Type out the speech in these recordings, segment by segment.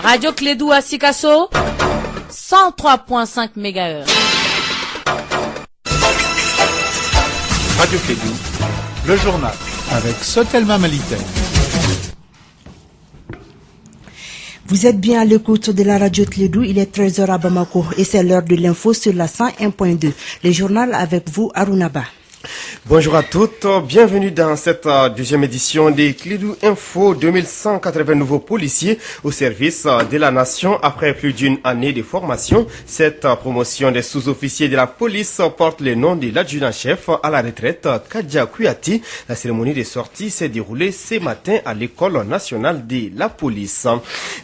Radio Clédou à Sikasso, 103.5 MHz. Radio Clédou, le journal, avec Sotelma Malitaire. Vous êtes bien à l'écoute de la radio Clédou, il est 13h à Bamako et c'est l'heure de l'info sur la 101.2. Le journal avec vous, Arunaba. Bonjour à toutes, bienvenue dans cette deuxième édition des Clédou Info. 2180 nouveaux policiers au service de la nation après plus d'une année de formation. Cette promotion des sous-officiers de la police porte le nom de l'adjudant-chef à la retraite, Kadja Kouyaté. La cérémonie de sortie s'est déroulée ce matin à l'école nationale de la police.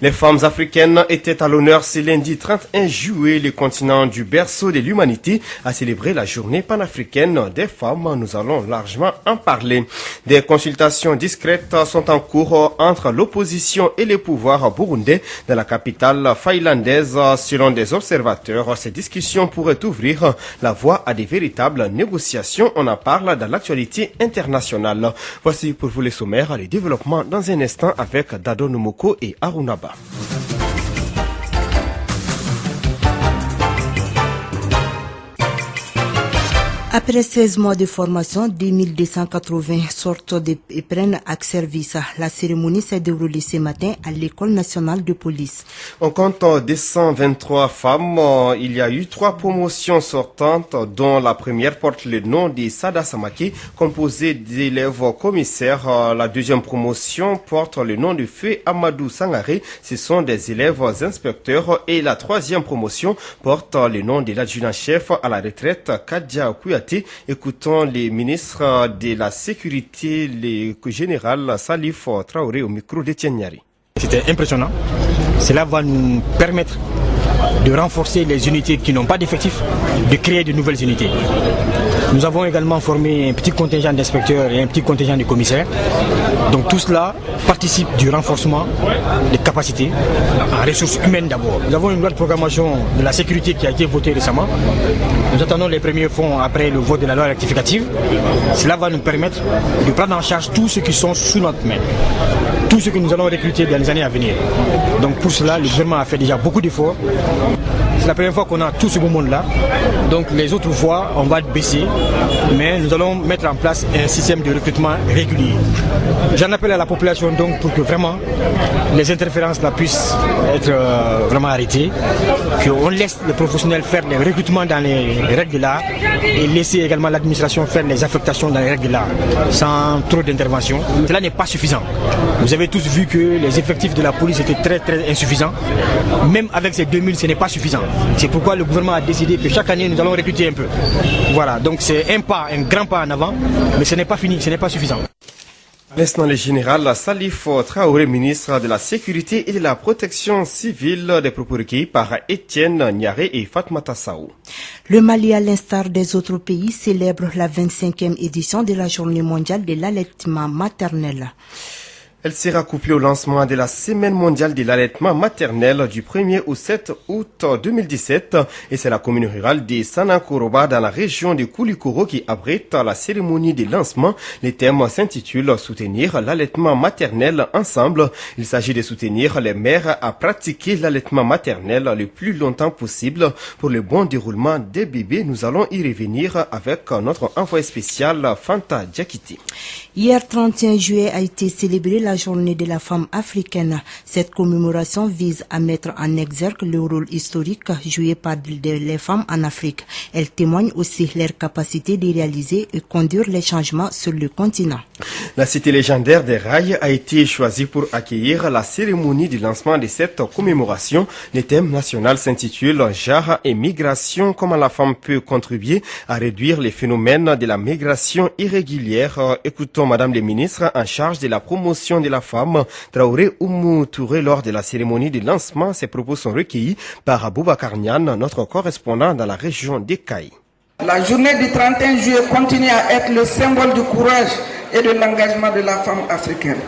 Les femmes africaines étaient à l'honneur ce lundi 31 juillet. Le continent du berceau de l'humanité a célébré la journée panafricaine des femmes. Nous allons largement en parler. Des consultations discrètes sont en cours entre l'opposition et les pouvoirs burundais dans la capitale thaïlandaise. Selon des observateurs, ces discussions pourraient ouvrir la voie à des véritables négociations. On en parle dans l'actualité internationale. Voici pour vous les sommaires, les développements dans un instant avec Dado Numoko et Arunaba. Après 16 mois de formation, 2280 sortent et prennent acte service. La cérémonie s'est déroulée ce matin à l'école nationale de police. On compte 223 femmes. Il y a eu 3 promotions sortantes, dont la première porte le nom de Sada Samake, composée d'élèves commissaires. La deuxième promotion porte le nom de Feu Amadou Sangare. Ce sont des élèves inspecteurs. Et la troisième promotion porte le nom de l'adjudant-chef à la retraite, Kadja Kouyaté. Écoutons les ministres de la Sécurité, le général Salif Traoré au micro de Tianyari. C'était impressionnant. Cela va nous permettre de renforcer les unités qui n'ont pas d'effectifs, de créer de nouvelles unités. Nous avons également formé un petit contingent d'inspecteurs et un petit contingent de commissaires. Donc tout cela participe du renforcement des capacités en ressources humaines d'abord. Nous avons une loi de programmation de la sécurité qui a été votée récemment. Nous attendons les premiers fonds après le vote de la loi rectificative. Cela va nous permettre de prendre en charge tous ceux qui sont sous notre main, tous ceux que nous allons recruter dans les années à venir. Donc pour cela, le gouvernement a fait déjà beaucoup d'efforts. C'est la première fois qu'on a tout ce beau monde-là. Donc les autres fois, on va baisser, mais nous allons mettre en place un système de recrutement régulier. J'en appelle à la population donc pour que vraiment les interférences là puissent être vraiment arrêtées, qu'on laisse les professionnels faire les recrutements dans les règles de l'art et laisser également l'administration faire les affectations dans les règles de l'art, sans trop d'intervention. Cela n'est pas suffisant. Vous avez tous vu que les effectifs de la police étaient très très insuffisants. Même avec ces 2000, ce n'est pas suffisant. C'est pourquoi le gouvernement a décidé que chaque année nous allons recruter un peu. Voilà, donc c'est un grand pas en avant, mais ce n'est pas fini, ce n'est pas suffisant. À l'instant, le général Salif Traoré, ministre de la Sécurité et de la Protection civile, des propos recueillis par Étienne Niaré et Fatmata Saou. Le Mali, à l'instar des autres pays, célèbre la 25e édition de la Journée mondiale de l'allaitement maternel. Elle sera couplée au lancement de la Semaine mondiale de l'allaitement maternel du 1er au 7 août 2017 et c'est la commune rurale de Sanakoroba dans la région de Koulikoro qui abrite la cérémonie de lancement. Les thèmes s'intitulent Soutenir l'allaitement maternel ensemble. Il s'agit de soutenir les mères à pratiquer l'allaitement maternel le plus longtemps possible pour le bon déroulement des bébés. Nous allons y revenir avec notre envoyé spécial Fanta Diakiti. Hier 31 juillet a été célébrée la journée de la femme africaine. Cette commémoration vise à mettre en exergue le rôle historique joué par les femmes en Afrique. Elle témoigne aussi leur capacité de réaliser et conduire les changements sur le continent. La cité légendaire des rails a été choisie pour accueillir la cérémonie du lancement de cette commémoration. Le thème national s'intitule Genre et migration, comment la femme peut contribuer à réduire les phénomènes de la migration irrégulière. Écoutons Madame le ministre en charge de la promotion de la femme, Traoré Oumou Touré, lors de la cérémonie de lancement. Ces propos sont recueillis par Aboubacar Niane, notre correspondant dans la région d'Ekaï. La journée du 31 juillet continue à être le symbole du courage et de l'engagement de la femme africaine,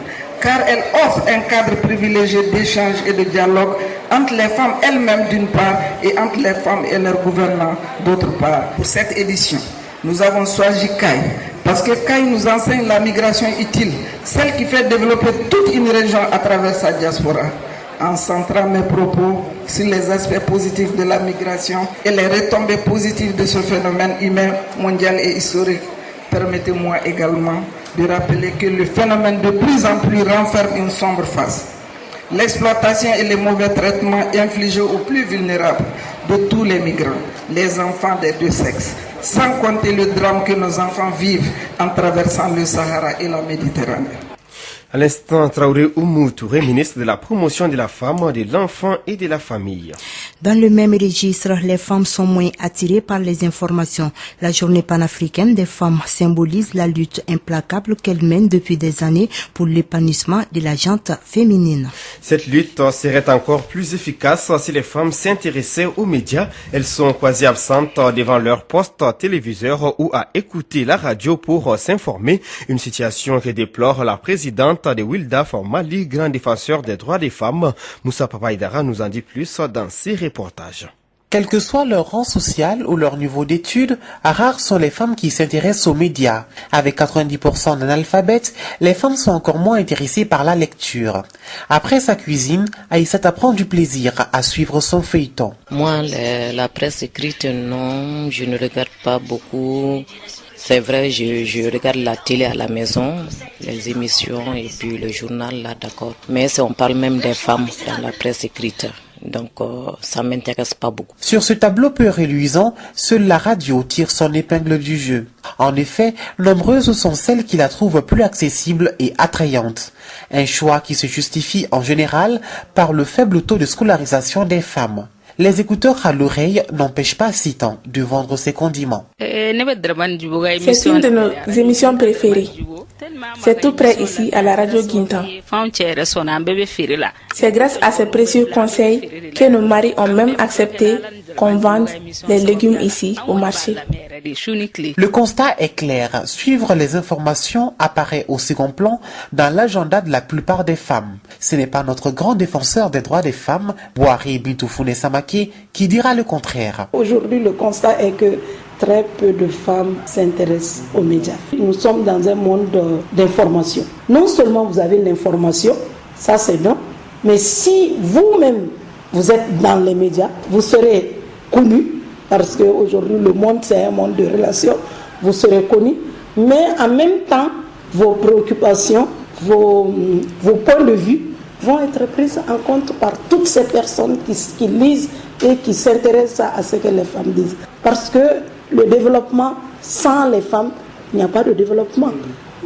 car elle offre un cadre privilégié d'échange et de dialogue entre les femmes elles-mêmes d'une part et entre les femmes et leurs gouvernants d'autre part. Pour cette édition, nous avons choisi CAI, parce que CAI nous enseigne la migration utile, celle qui fait développer toute une région à travers sa diaspora. en centrant mes propos sur les aspects positifs de la migration et les retombées positives de ce phénomène humain, mondial et historique. Permettez-moi également de rappeler que le phénomène de plus en plus renferme une sombre face. L'exploitation et les mauvais traitements infligés aux plus vulnérables de tous les migrants, les enfants des deux sexes, sans compter le drame que nos enfants vivent en traversant le Sahara et la Méditerranée. À l'instant, Traoré Oumou Touré, ministre de la promotion de la femme, de l'enfant et de la famille. Dans le même registre, les femmes sont moins attirées par les informations. La journée panafricaine des femmes symbolise la lutte implacable qu'elles mènent depuis des années pour l'épanouissement de la gente féminine. Cette lutte serait encore plus efficace si les femmes s'intéressaient aux médias. Elles sont quasi absentes devant leur poste téléviseur ou à écouter la radio pour s'informer. Une situation que déplore la présidente de Wildaf Mali, grand défenseur des droits des femmes. Moussa Papaïdara nous en dit plus dans ses reportages. Quel que soit leur rang social ou leur niveau d'études, rares sont les femmes qui s'intéressent aux médias. Avec 90% d'analphabètes, les femmes sont encore moins intéressées par la lecture. Après sa cuisine, Aïssata prend du plaisir à suivre son feuilleton. Moi, la presse écrite, non, je ne regarde pas beaucoup. C'est vrai, je regarde la télé à la maison, les émissions et puis le journal, là, d'accord. Mais on parle même des femmes dans la presse écrite. Donc, ça m'intéresse pas beaucoup. Sur ce tableau peu reluisant, seule la radio tire son épingle du jeu. En effet, nombreuses sont celles qui la trouvent plus accessible et attrayante. Un choix qui se justifie en général par le faible taux de scolarisation des femmes. Les écouteurs à l'oreille n'empêchent pas Citan de vendre ses condiments. C'est une de nos émissions préférées. C'est tout près ici à la radio Guintan. C'est grâce à ces précieux conseils que nos maris ont même accepté qu'on vende les légumes ici au marché. Le constat est clair. Suivre les informations apparaît au second plan dans l'agenda de la plupart des femmes. Ce n'est pas notre grand défenseur des droits des femmes, Boari Bintoufouné Samake, qui dira le contraire. Aujourd'hui, le constat est que très peu de femmes s'intéressent aux médias. Nous sommes dans un monde d'information. Non seulement vous avez l'information, ça c'est non, mais si vous-même vous êtes dans les médias, vous serez connu, parce qu'aujourd'hui le monde c'est un monde de relations, vous serez connu, mais en même temps vos préoccupations, vos points de vue vont être prises en compte par toutes ces personnes qui lisent et qui s'intéressent à ce que les femmes disent. Parce que le développement, sans les femmes, il n'y a pas de développement.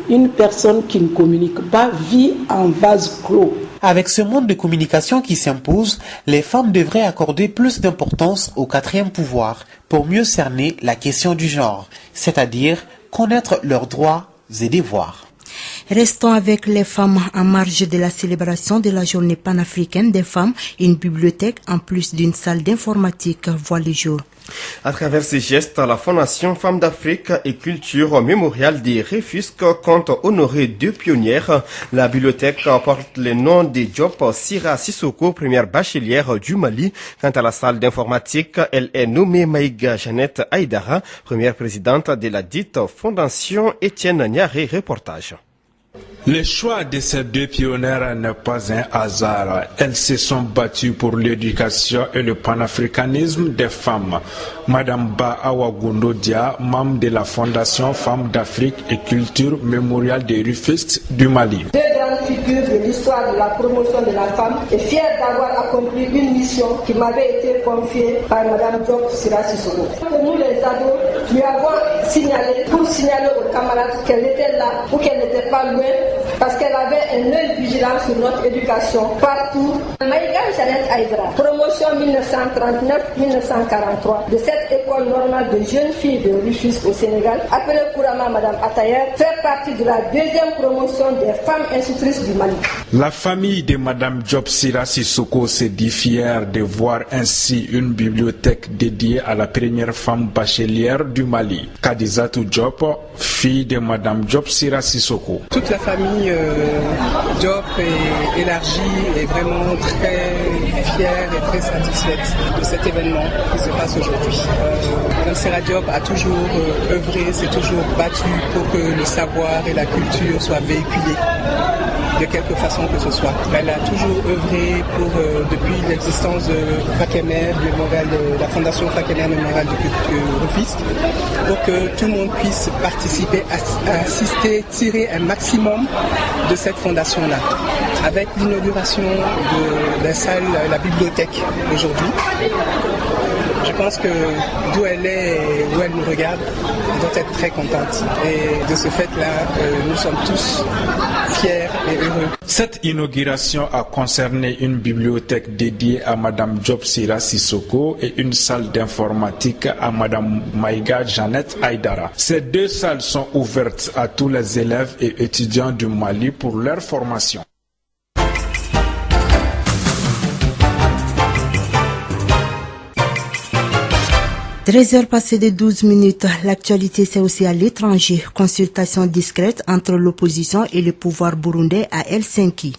Une personne qui ne communique pas vit en vase clos. Avec ce monde de communication qui s'impose, les femmes devraient accorder plus d'importance au quatrième pouvoir pour mieux cerner la question du genre, c'est-à-dire connaître leurs droits et devoirs. Restons avec les femmes en marge de la célébration de la journée panafricaine des femmes. Une bibliothèque en plus d'une salle d'informatique voit le jour. À travers ces gestes, la Fondation Femmes d'Afrique et Culture Mémorial des Rufisque compte honorer 2 pionnières. La bibliothèque porte le nom de Diop Sira Sissoko, première bachelière du Mali. Quant à la salle d'informatique, elle est nommée Maïga Jeannette Aïdara, première présidente de la dite Fondation. Étienne Niaré, reportage. Le choix de ces 2 pionnières n'est pas un hasard. Elles se sont battues pour l'éducation et le panafricanisme des femmes. Madame Ba Awagundo Dia, membre de la Fondation Femmes d'Afrique et Culture Mémorial des Rufisque du Mali. 2 grandes figures de l'histoire de la promotion de la femme et fière d'avoir accompli une mission qui m'avait été confiée par Madame Diop Sira Sissoko. Nous les ados, lui avons signalé aux camarades qu'elle était là ou qu'elle n'était pas loin, parce qu'elle avait un œil vigilant sur notre éducation partout. Maïga Jeannette Aïdara, promotion 1939-1943 de cette école normale de jeunes filles de Rufisque au Sénégal, appelée couramment Madame Atayer, fait partie de la 2e promotion des femmes institutrices du Mali. La famille de Madame Diop Sira Sissoko se dit fière de voir ainsi une bibliothèque dédiée à la première femme bachelière du Mali, Kadizatou Diop, fille de Madame Diop Sira Sissoko. Toute la famille Diop est élargie et vraiment très fière et très satisfaite de cet événement qui se passe aujourd'hui. Mme Sira Diop a toujours œuvré, s'est toujours battue pour que le savoir et la culture soient véhiculés de quelque façon que ce soit. Elle a toujours œuvré pour, depuis l'existence de Fakemer, la Fondation Fakemer Mémorial du Rufisque, pour que tout le monde puisse participer, assister, tirer un maximum de cette fondation-là. Avec l'inauguration de la salle, la bibliothèque aujourd'hui, je pense que d'où elle est et où elle nous regarde, elle doit être très contente. Et de ce fait-là, nous sommes tous fiers et heureux. Cette inauguration a concerné une bibliothèque dédiée à Mme Diop Sira Sissoko et une salle d'informatique à Mme Maïga Jeannette Aïdara. Ces deux salles sont ouvertes à tous les élèves et étudiants du Mali pour leur formation. 13h passées de 12 minutes. L'actualité, c'est aussi à l'étranger. Consultation discrète entre l'opposition et le pouvoir burundais à Helsinki.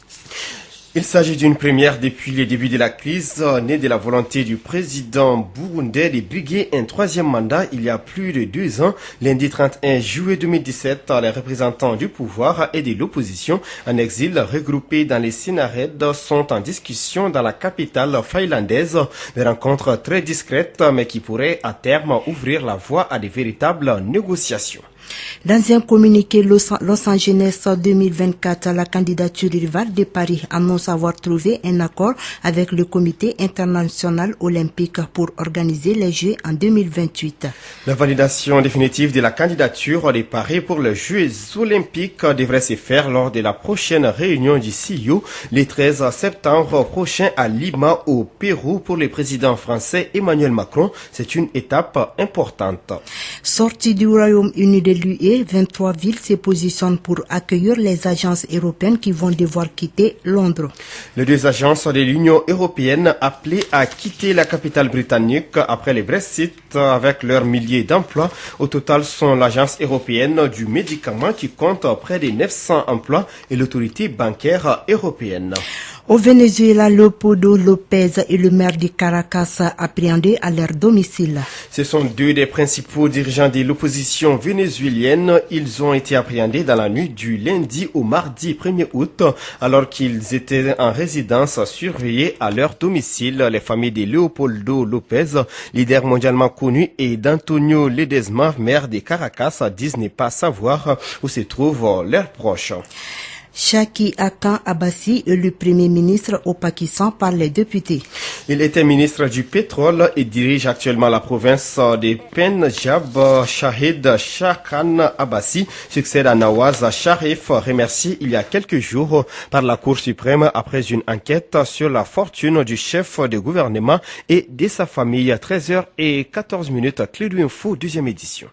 Il s'agit d'une première depuis le début de la crise, née de la volonté du président burundais de briguer un troisième mandat il y a plus de 2 ans. Lundi 31 juillet 2017, les représentants du pouvoir et de l'opposition en exil regroupés dans les Sénarèdes sont en discussion dans la capitale finlandaise. Des rencontres très discrètes mais qui pourraient à terme ouvrir la voie à de véritables négociations. Dans un communiqué, Los Angeles 2024, la candidature rivale de Paris annonce avoir trouvé un accord avec le Comité international olympique pour organiser les Jeux en 2028. La validation définitive de la candidature de Paris pour les Jeux olympiques devrait se faire lors de la prochaine réunion du CIO le 13 septembre prochain à Lima, au Pérou, pour le président français Emmanuel Macron. C'est une étape importante. Sortie du Royaume-Uni de l'UE, 23 villes se positionnent pour accueillir les agences européennes qui vont devoir quitter Londres. Les 2 agences de l'Union européenne appelées à quitter la capitale britannique après le Brexit avec leurs milliers d'emplois. Au total sont l'Agence européenne du médicament qui compte près de 900 emplois et l'autorité bancaire européenne. Au Venezuela, Leopoldo López et le maire de Caracas appréhendés à leur domicile. Ce sont 2 des principaux dirigeants de l'opposition vénézuélienne. Ils ont été appréhendés dans la nuit du lundi au mardi 1er août alors qu'ils étaient en résidence surveillée à leur domicile. Les familles de Leopoldo López, leader mondialement connu, et d'Antonio Ledesma, maire de Caracas, disent ne pas savoir où se trouvent leurs proches. Shaki Akan Abbasi est le premier ministre au Pakistan par les députés. Il était ministre du pétrole et dirige actuellement la province de Pendjab. Shahid Shakan Abbasi succède à Nawaz Sharif, remercié il y a quelques jours par la Cour suprême après une enquête sur la fortune du chef de gouvernement et de sa famille. 13h14, Clé de Info, 2e édition.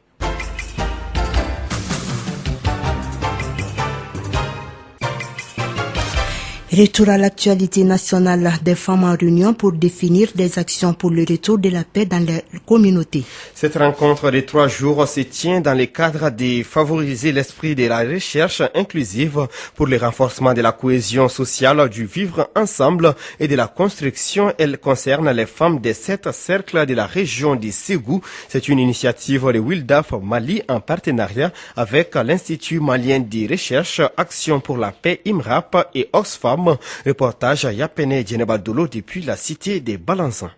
Retour à l'actualité nationale, des femmes en réunion pour définir des actions pour le retour de la paix dans les communautés. Cette rencontre de 3 jours se tient dans le cadre de favoriser l'esprit de la recherche inclusive pour le renforcement de la cohésion sociale, du vivre ensemble et de la construction. Elle concerne les femmes des 7 cercles de la région de Ségou. C'est une initiative de Wildaf Mali en partenariat avec l'Institut malien de recherche, Action pour la paix IMRAP et Oxfam. Reportage Yapene Djenebadolo depuis la cité des Balanzans.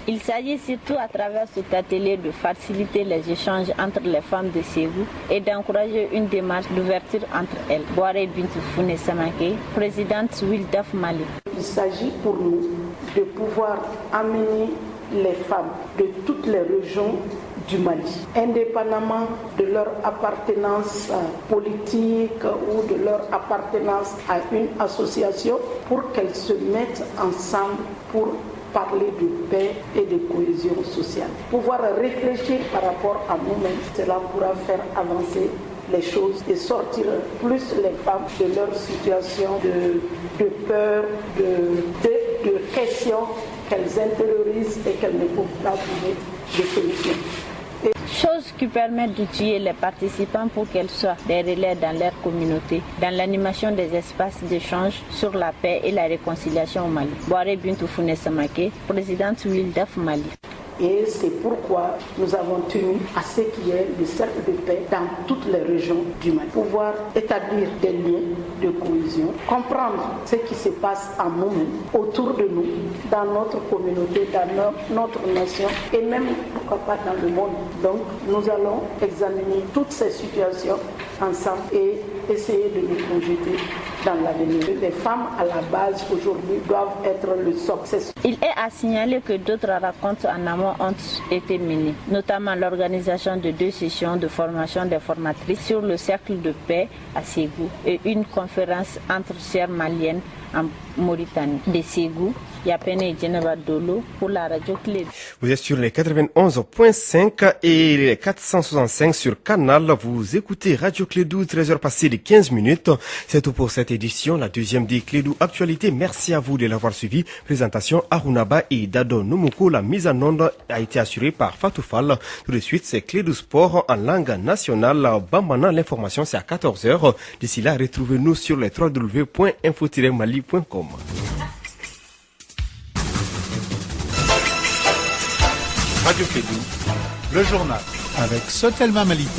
Il s'agit surtout à travers cet atelier de faciliter les échanges entre les femmes de Ségou et d'encourager une démarche d'ouverture entre elles. Boare Bintou Foune Samake, présidente Wildaf Mali. Il s'agit pour nous de pouvoir amener les femmes de toutes les régions du Mali, indépendamment de leur appartenance politique ou de leur appartenance à une association, pour qu'elles se mettent ensemble pour parler de paix et de cohésion sociale. Pouvoir réfléchir par rapport à nous-mêmes, cela pourra faire avancer les choses et sortir plus les femmes de leur situation de peur, de questions qu'elles intériorisent et qu'elles ne peuvent pas trouver de solution. Choses qui permettent d'outiller les participants pour qu'elles soient des relais dans leur communauté, dans l'animation des espaces d'échange sur la paix et la réconciliation au Mali. Boare Bintou Foune Samake, présidente Wildaf Mali. Et c'est pourquoi nous avons tenu à ce qu'il y ait le cercle de paix dans toutes les régions du Mali. Pouvoir établir des liens de cohésion, comprendre ce qui se passe en nous-mêmes, autour de nous, dans notre communauté, dans notre nation et même, pourquoi pas, dans le monde. Donc, nous allons examiner toutes ces situations ensemble et essayer de nous projeter dans l'avenir. Les femmes à la base aujourd'hui doivent être le socle. Il est à signaler que d'autres rencontres en amont ont été menées, notamment l'organisation de 2 sessions de formation des formatrices sur le cercle de paix à Ségou et une conférence entre sœurs maliennes en Mauritanie. De Ségou, Yapene et Geneva Dolo pour la radio Clé. Vous êtes sur les 91.5 et les 465 sur Canal. Vous écoutez Radio Clédou, 13h passées de 15 minutes. C'est tout pour cette édition, la deuxième des Clédou Actualité. Merci à vous de l'avoir suivi. Présentation Arunaba et Dado Numoko. La mise en onde a été assurée par Fatou Fall. Tout de suite, c'est Clédou Sport en langue nationale. Bambana, l'information, c'est à 14h. D'ici là, retrouvez-nous sur les www.info-mali.com. Radio Clédou, le journal avec Sotelma Malitaire.